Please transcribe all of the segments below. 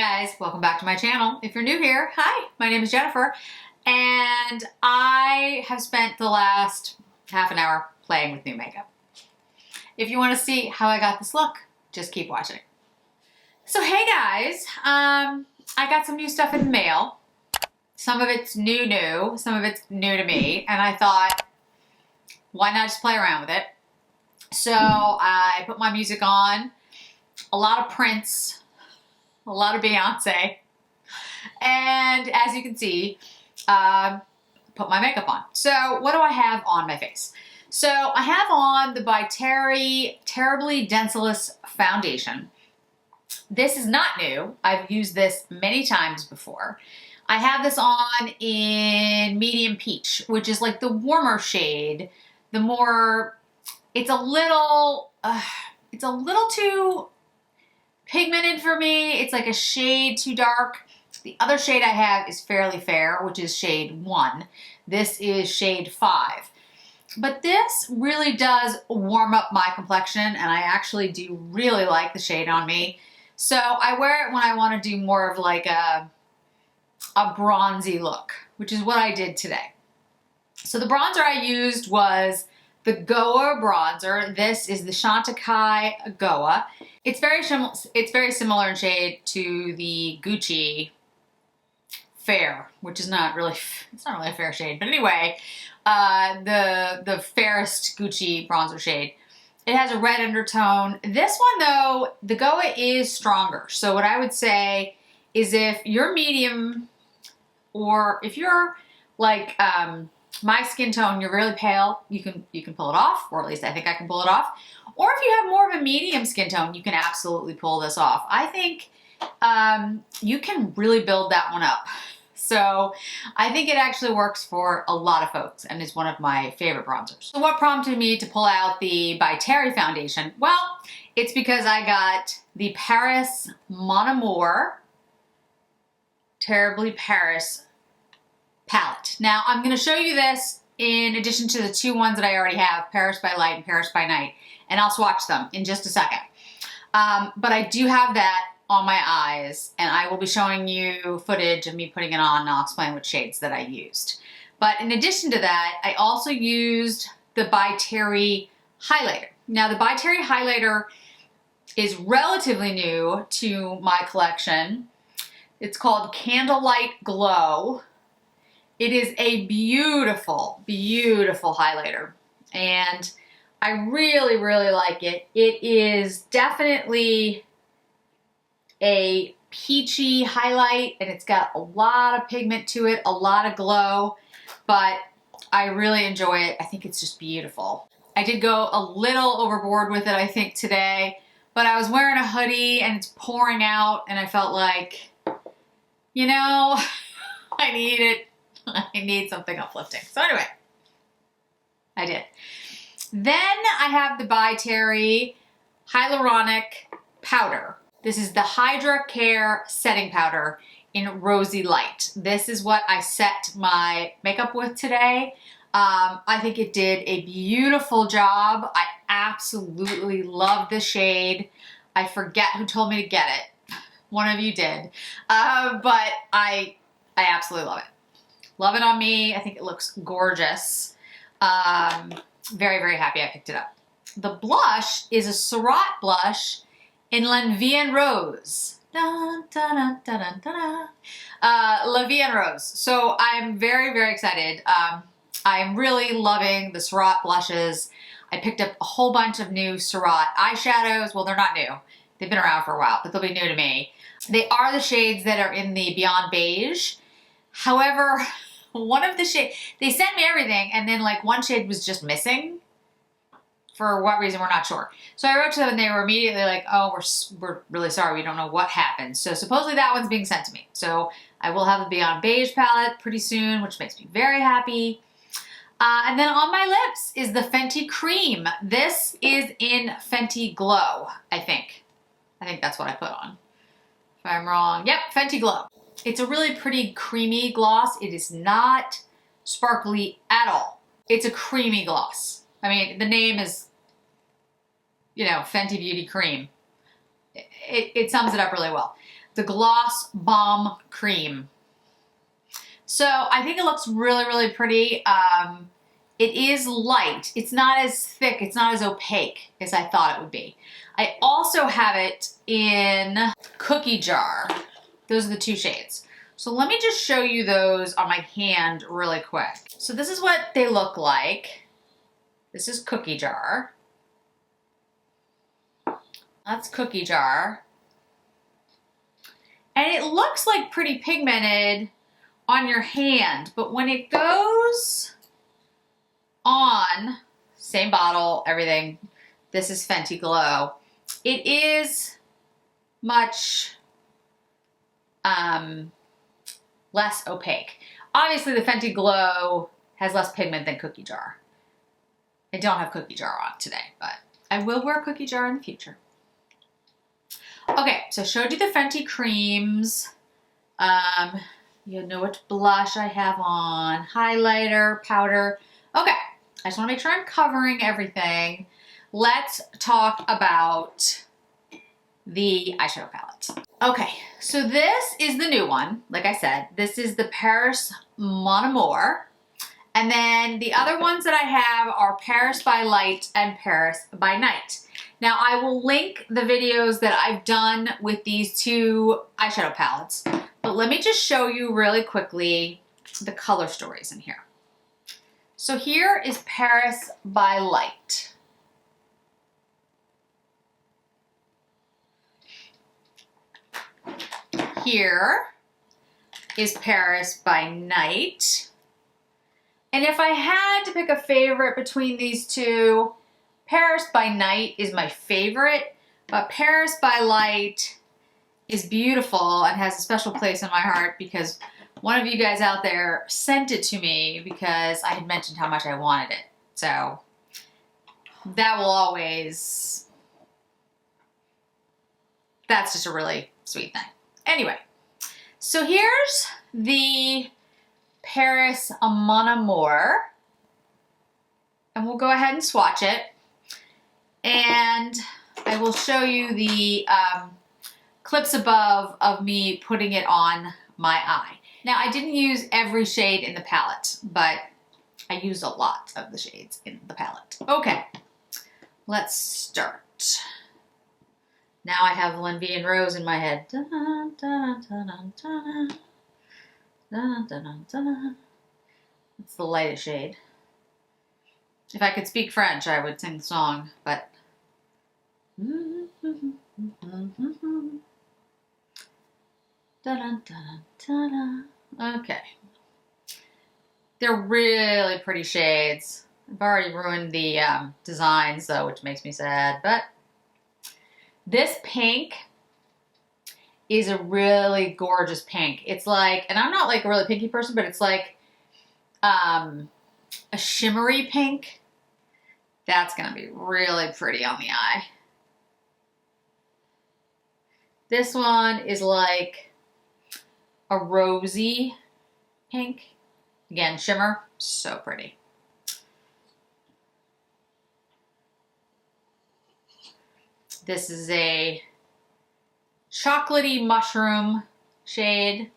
guys, welcome back to my channel. If you're new here, hi, my name is Jennifer, and I have spent the last half an hour playing with new makeup. If you want to see how I got this look, just keep watching. So hey guys, I got some new stuff in the mail. Some of it's new, some of it's new to me, and I thought, why not just play around with it? So I put my music on, a lot of Prince, a lot of Beyonce, and as you can see, put my makeup on. So what do I have on my face? So I have on the byterry Terribly Denseless Foundation. This is not new. I've used this many times before. I have this on in medium peach, which is like the warmer shade. The more, it's a little too pigmented for me. It's like a shade too dark. The other shade I have is fairly fair, which is shade 1. This is shade 5. But this really does warm up my complexion, and I actually do really like the shade on me. So I wear it when I want to do more of like a bronzy look, which is what I did today. So the bronzer I used was the Goa bronzer. This is the Chantecaille Goa. It's very similar in shade to the Gucci Fair, which is not really, it's not really a fair shade, but anyway, the fairest Gucci bronzer shade. It has a red undertone. This one though, the Goa is stronger. So what I would say is if you're medium, or if you're like my skin tone, you're really pale, you can pull it off, or at least I think I can pull it off. Or if you have more of a medium skin tone, you can absolutely pull this off. I think you can really build that one up. So I think it actually works for a lot of folks and is one of my favorite bronzers. So what prompted me to pull out the byterry foundation? Well, it's because I got the Paris Mon Amour Terribly Paris palette. Now I'm going to show you this in addition to the two ones that I already have, Paris by Light and Paris by Night, and I'll swatch them in just a second. But I do have that on my eyes, and I will be showing you footage of me putting it on, and I'll explain what shades that I used. But in addition to that, I also used the byterry highlighter. Now the byterry highlighter is relatively new to my collection. It's called Candlelight Glow. It is a beautiful, beautiful highlighter, and I really, really like it. It is definitely a peachy highlight, and it's got a lot of pigment to it, a lot of glow, but I really enjoy it. I think it's just beautiful. I did go a little overboard with it, I think, today, but I was wearing a hoodie and it's pouring out, and I felt like, you know, I need something uplifting. So anyway, I did. Then I have the byterry Hyaluronic powder. This is the Hydra Care setting powder in Rosy Light. This is what I set my makeup with today. I think it did a beautiful job. I absolutely love the shade. I forget who told me to get it. One of you did. But I absolutely love it. Love it on me. I think it looks gorgeous. Very, very happy I picked it up. The blush is a Syrah blush in La Vie en Rose. La Vie en Rose. So I'm very, very excited. I'm really loving the Syrah blushes. I picked up a whole bunch of new Syrah eyeshadows. Well, they're not new. They've been around for a while, but they'll be new to me. They are the shades that are in the Beyond Beige. However, one of the shades, they sent me everything, and then like one shade was just missing. For what reason, we're not sure. So I wrote to them, and they were immediately like, oh, we're really sorry. We don't know what happened. So supposedly that one's being sent to me. So I will have the Beyond Beige palette pretty soon, which makes me very happy. And then on my lips is the Fenty Cream. This is in Fenty Glow, I think. I think that's what I put on. If I'm wrong. Yep, Fenty Glow. It's a really pretty creamy gloss. It is not sparkly at all. It's a creamy gloss. I mean, the name is, you know, Fenty Beauty Cream. It sums it up really well. the Gloss Bomb Cream. So I think it looks really, really pretty. It is light. It's not as thick. It's not as opaque as I thought it would be. I also have it in Cookie Jar. Those are the 2 shades. So let me just show you those on my hand really quick. So this is what they look like. This is Cookie Jar. That's Cookie Jar. And it looks like pretty pigmented on your hand, but when it goes on, same bottle, everything, this is Fenty Glow, it is much less opaque. Obviously the Fenty Glow has less pigment than Cookie Jar. I don't have Cookie Jar on today, but I will wear Cookie Jar in the future. Okay, so I showed you the Fenty creams. You know what blush I have on, highlighter, powder. Okay, I just want to make sure I'm covering everything. Let's talk about the eyeshadow palette. Okay, so this is the new one. Like I said, this is the Paris Mon Amour. And then the other ones that I have are Paris by Light and Paris by Night. Now I will link the videos that I've done with these 2 eyeshadow palettes, but let me just show you really quickly the color stories in here. So here is Paris by Light. Here is Paris by Night. And if I had to pick a favorite between these 2, Paris by Night is my favorite, but Paris by Light is beautiful and has a special place in my heart because one of you guys out there sent it to me because I had mentioned how much I wanted it. So that will always, that's just a really sweet thing. Anyway, so here's the Paris Mon Amour, and we'll go ahead and swatch it. And I will show you the clips above of me putting it on my eye. Now I didn't use every shade in the palette, but I used a lot of the shades in the palette. Okay, let's start. Now I have Lenvian Rose in my head. Dun, dun, dun, dun, dun, dun, dun, dun. It's the lightest shade. If I could speak French, I would sing the song, but okay. They're really pretty shades. I've already ruined the designs though, which makes me sad, but this pink is a really gorgeous pink. It's like, and I'm not like a really pinky person, but it's like a shimmery pink. That's gonna be really pretty on the eye. This one is like a rosy pink. Again, shimmer, so pretty. This is a chocolatey mushroom shade.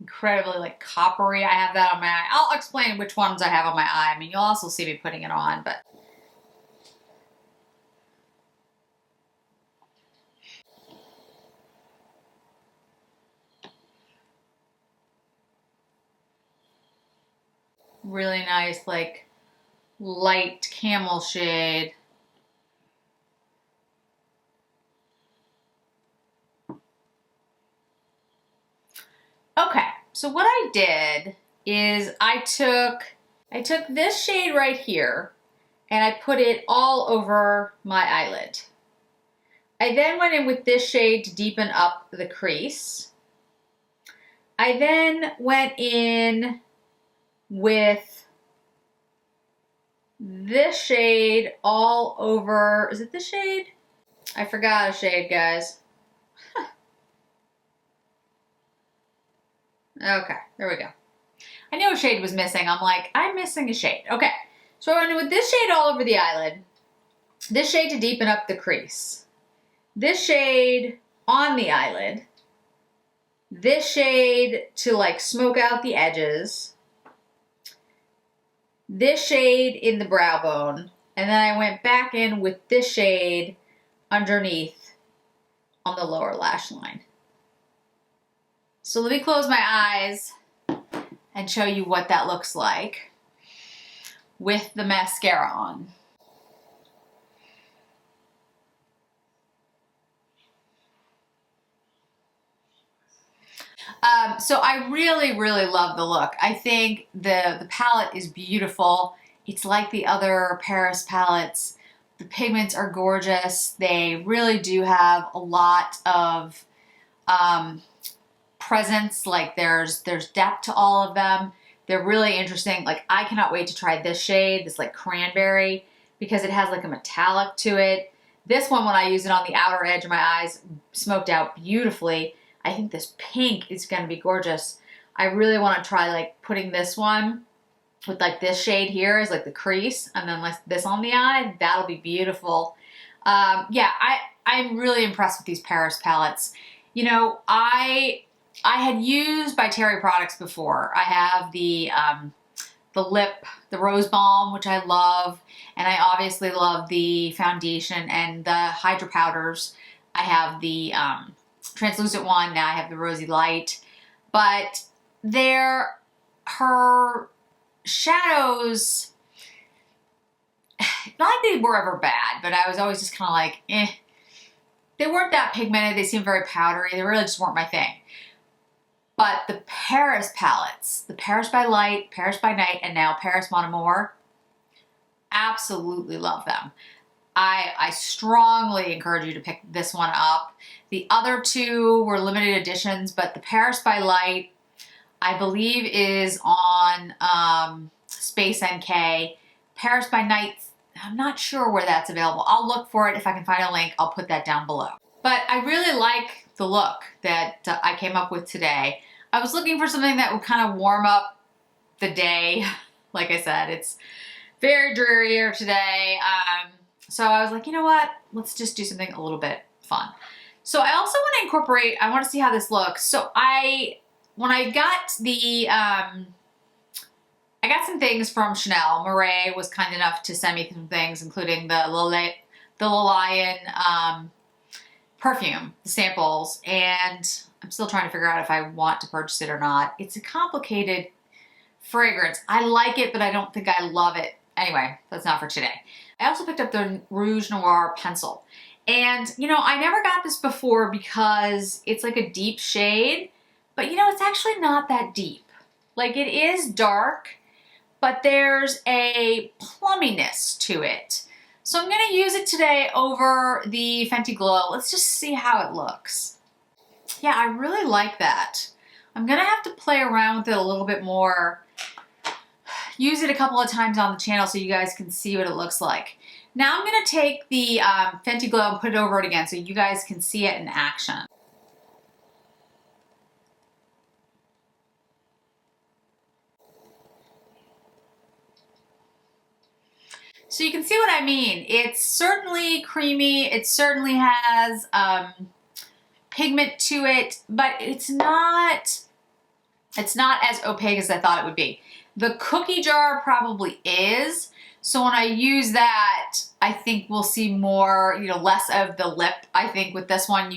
Incredibly like coppery. I have that on my eye. I'll explain which ones I have on my eye. I mean, you'll also see me putting it on, but really nice, like light camel shade. Okay, so what I did is I took this shade right here and I put it all over my eyelid. I then went in with this shade to deepen up the crease. I then went in with this shade all over, is it this shade? I forgot a shade, guys. Okay, there we go. I knew a shade was missing. I'm like, I'm missing a shade. Okay, so I went in with this shade all over the eyelid, this shade to deepen up the crease, this shade on the eyelid, this shade to like smoke out the edges, this shade in the brow bone, and then I went back in with this shade underneath on the lower lash line. So let me close my eyes and show you what that looks like with the mascara on. So I really, really love the look. I think the palette is beautiful. It's like the other Paris palettes. The pigments are gorgeous. They really do have a lot of presence. Like there's depth to all of them. They're really interesting. Like I cannot wait to try this shade, this like cranberry, because it has like a metallic to it. This one, when I use it on the outer edge of my eyes, smoked out beautifully. I think this pink is going to be gorgeous. I really want to try like putting this one with like this shade here as like the crease, and then like this on the eye. That'll be beautiful. Yeah, I'm really impressed with these Paris palettes. You know, I had used byterry products before. I have the Rose Balm, which I love, and I obviously love the foundation and the Hydra powders. I have the translucent one. Now I have the Rosy Light, but her shadows, not like they were ever bad, but I was always just kind of like, eh. They weren't that pigmented. They seemed very powdery. They really just weren't my thing. But the Paris palettes, the Paris by Light, Paris by Night, and now Paris Mon Amour, absolutely love them. I strongly encourage you to pick this one up. The other two were limited editions, but the Paris by Light, I believe, is on Space NK. Paris by Night, I'm not sure where that's available. I'll look for it. If I can find a link, I'll put that down below. But I really like the look that I came up with today. I was looking for something that would kind of warm up the day. Like I said, it's very dreary here today. So I was like, you know what? Let's just do something a little bit fun. So I also want to incorporate, I want to see how this looks. So when I got the, I got some things from Chanel. Murray was kind enough to send me some things, including the Lilian perfume, the samples, and I'm still trying to figure out if I want to purchase it or not. It's a complicated fragrance. I like it, but I don't think I love it. Anyway, that's not for today. I also picked up the Rouge Noir pencil. And, you know, I never got this before because it's like a deep shade, but you know, it's actually not that deep. Like it is dark, but there's a plumminess to it. So I'm going to use it today over the Fenty Glow. Let's just see how it looks. Yeah, I really like that. I'm going to have to play around with it a little bit more. Use it a couple of times on the channel so you guys can see what it looks like. Now I'm going to take the Fenty Glow and put it over it again so you guys can see it in action. So you can see what I mean. It's certainly creamy. It certainly has pigment to it, but it's not as opaque as I thought it would be. The cookie jar probably is. So when I use that, I think we'll see more, you know, less of the lip. I think with this one,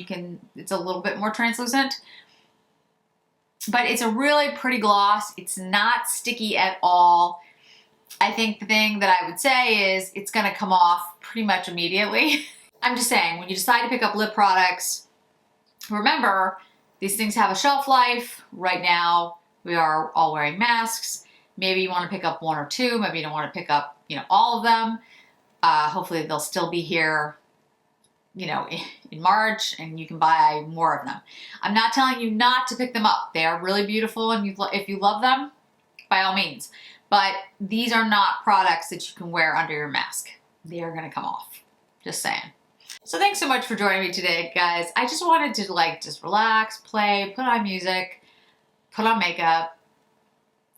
it's a little bit more translucent. But it's a really pretty gloss. It's not sticky at all. I think the thing that I would say is it's going to come off pretty much immediately. I'm just saying, when you decide to pick up lip products, remember, these things have a shelf life. Right now, we are all wearing masks. Maybe you want to pick up one or two. Maybe you don't want to pick up, you know, all of them. Hopefully they'll still be here, you know, in March, and you can buy more of them. I'm not telling you not to pick them up. They are really beautiful, and if you love them, by all means. But these are not products that you can wear under your mask. They are going to come off. Just saying. So thanks so much for joining me today, guys. I just wanted to just relax, play, put on music, put on makeup,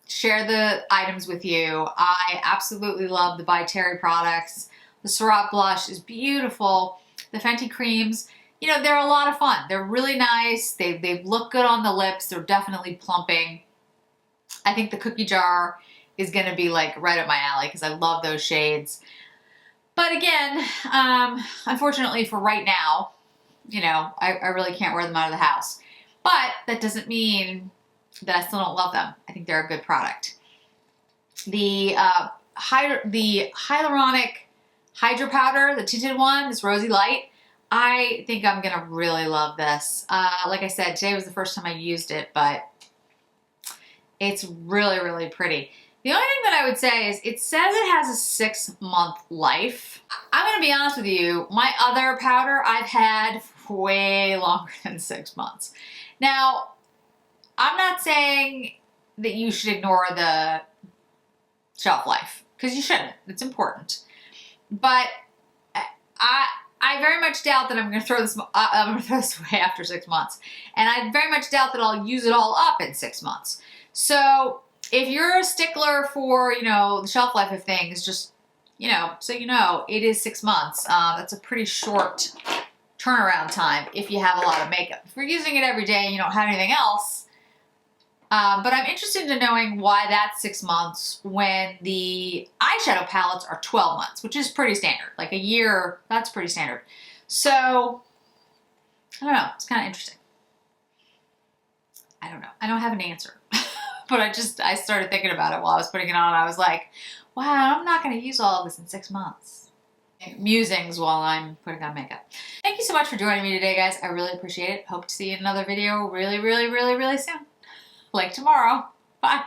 share the items with you. I absolutely love the byterry products. The Syrah blush is beautiful. The Fenty creams, you know, they're a lot of fun. They're really nice. They look good on the lips. They're definitely plumping. I think the cookie jar is going to be like right up my alley because I love those shades. But again, unfortunately for right now, you know, I really can't wear them out of the house. But that doesn't mean that I still don't love them. I think they're a good product. The Hyaluronic Hydra powder, the tinted one, this Rosy Light, I think I'm gonna really love this. Like I said, today was the first time I used it, but it's really, really pretty. The only thing that I would say is it says it has a 6-month life. I'm gonna be honest with you, my other powder I've had for way longer than 6 months. Now, I'm not saying that you should ignore the shelf life, because you shouldn't. It's important. But I very much doubt that I'm going to throw this away after 6 months. And I very much doubt that I'll use it all up in 6 months. So if you're a stickler for, you know, the shelf life of things, just, you know, so you know, it is 6 months. That's a pretty short turnaround time if you have a lot of makeup. If you're using it every day and you don't have anything else, but I'm interested in knowing why that's 6 months when the eyeshadow palettes are 12 months, which is pretty standard. Like a year, that's pretty standard. So, I don't know. It's kind of interesting. I don't know. I don't have an answer. But I started thinking about it while I was putting it on. I was like, wow, I'm not going to use all of this in 6 months. Musings while I'm putting on makeup. Thank you so much for joining me today, guys. I really appreciate it. Hope to see you in another video really, really, really, really soon. Like tomorrow. Bye.